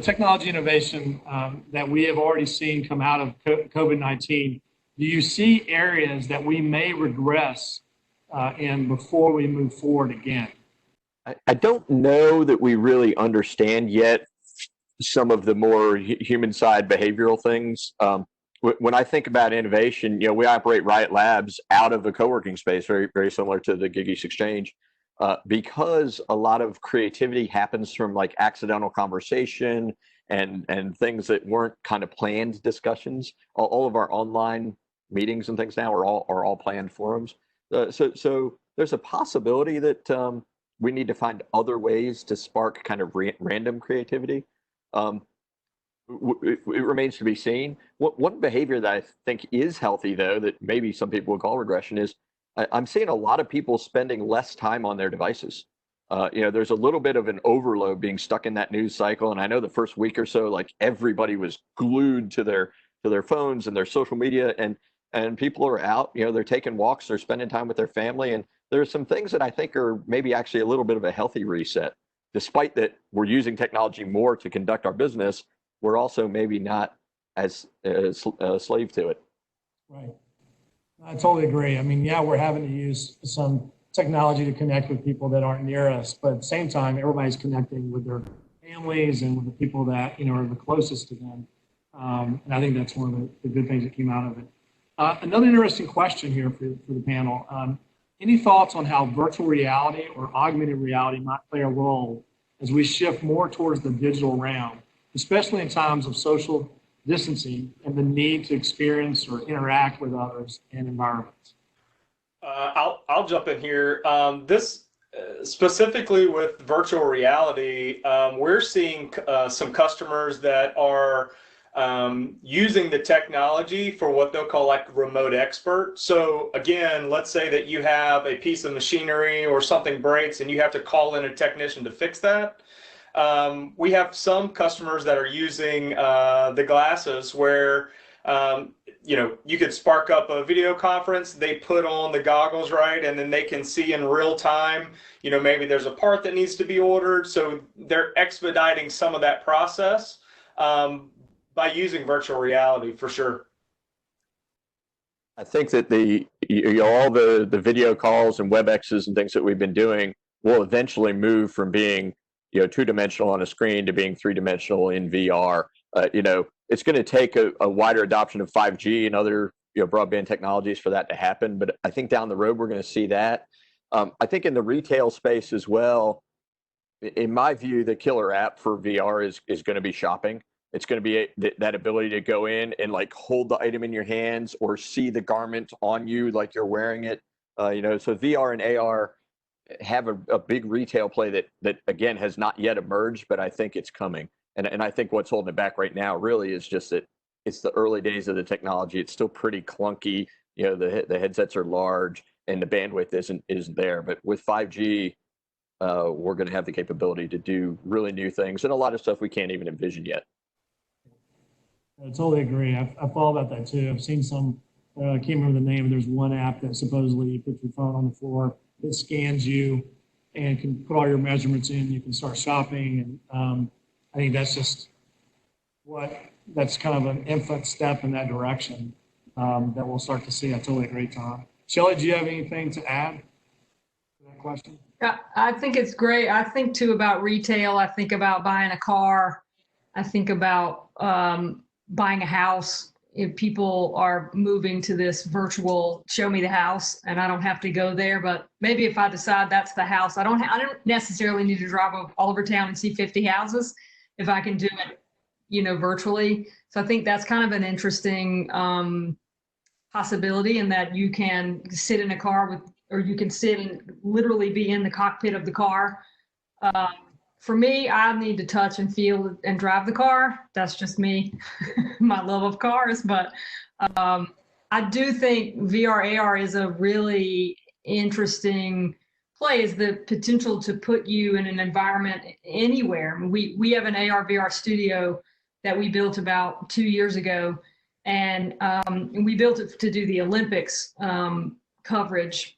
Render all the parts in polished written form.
technology innovation that we have already seen come out of COVID-19, do you see areas that we may regress in before we move forward again? I don't know that we really understand yet some of the more human side behavioral things. When I think about innovation, we operate RIoT Labs out of a co-working space, very, very similar to the Gig East Exchange, because a lot of creativity happens from like accidental conversation and things that weren't kind of planned discussions. All of our online meetings and things now are all planned forums. So there's a possibility that we need to find other ways to spark kind of random creativity. It remains to be seen. One behavior that I think is healthy, though, that maybe some people would call regression, is I'm seeing a lot of people spending less time on their devices. There's a little bit of an overload being stuck in that news cycle, and I know the first week or so, like everybody was glued to their phones and their social media, and people are out. They're taking walks, they're spending time with their family, and there's some things that I think are maybe actually a little bit of a healthy reset. Despite that, we're using technology more to conduct our business. We're also maybe not as slave to it. Right. I totally agree. I mean, yeah, we're having to use some technology to connect with people that aren't near us, but at the same time, everybody's connecting with their families and with the people that are the closest to them. And I think that's one of the good things that came out of it. Another interesting question here for the panel. Any thoughts on how virtual reality or augmented reality might play a role as we shift more towards the digital realm, especially in times of social distancing and the need to experience or interact with others and environments? I'll jump in here. This specifically with virtual reality, we're seeing some customers that are using the technology for what they'll call like remote expert. So again, let's say that you have a piece of machinery or something breaks and you have to call in a technician to fix that. We have some customers that are using the glasses where you could spark up a video conference, they put on the goggles, right, and then they can see in real time, maybe there's a part that needs to be ordered. So they're expediting some of that process by using virtual reality for sure. I think that all the video calls and WebExes and things that we've been doing will eventually move from being two-dimensional on a screen to being three-dimensional in VR. It's going to take a wider adoption of 5G and other broadband technologies for that to happen. But I think down the road we're going to see that. I think in the retail space as well, in my view, the killer app for VR is going to be shopping. It's going to be that ability to go in and like hold the item in your hands or see the garment on you like you're wearing it. So VR and AR have a big retail play that again has not yet emerged, but I think it's coming. And I think what's holding it back right now really is just that it's the early days of the technology. It's still pretty clunky. The headsets are large and the bandwidth isn't there. But with 5G, we're going to have the capability to do really new things and a lot of stuff we can't even envision yet. I totally agree. I've thought about that too. I've seen some, I can't remember the name, there's one app that supposedly you put your phone on the floor, it scans you and can put all your measurements in, you can start shopping. And I think that's just that's kind of an infant step in that direction that we'll start to see. I totally agree, Tom. Shelley, do you have anything to add to that question? Yeah, I think it's great. I think too about retail. I think about buying a car. I think about buying a house. If people are moving to this virtual show me the house and I don't have to go there, but maybe if I decide that's the house, I don't necessarily need to drive all over town and see 50 houses if I can do it, virtually. So I think that's kind of an interesting possibility in that you can sit in a car or you can sit and literally be in the cockpit of the car. For me, I need to touch and feel and drive the car. That's just me, my love of cars. But I do think VR AR is a really interesting play, is the potential to put you in an environment anywhere. We have an AR VR studio that we built about 2 years ago, and we built it to do the Olympics coverage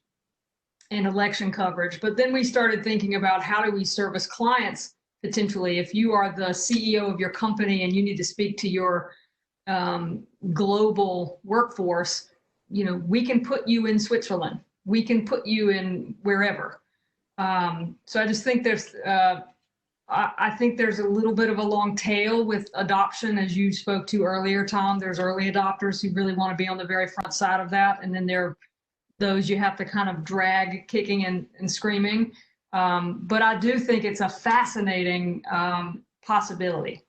and election coverage. But then we started thinking about how do we service clients potentially, if you are the CEO of your company and you need to speak to your global workforce, we can put you in Switzerland. We can put you in wherever. So I just think I think there's a little bit of a long tail with adoption, as you spoke to earlier, Tom. There's early adopters who really want to be on the very front side of that. And then there are those you have to kind of drag kicking and screaming. But I do think it's a fascinating possibility.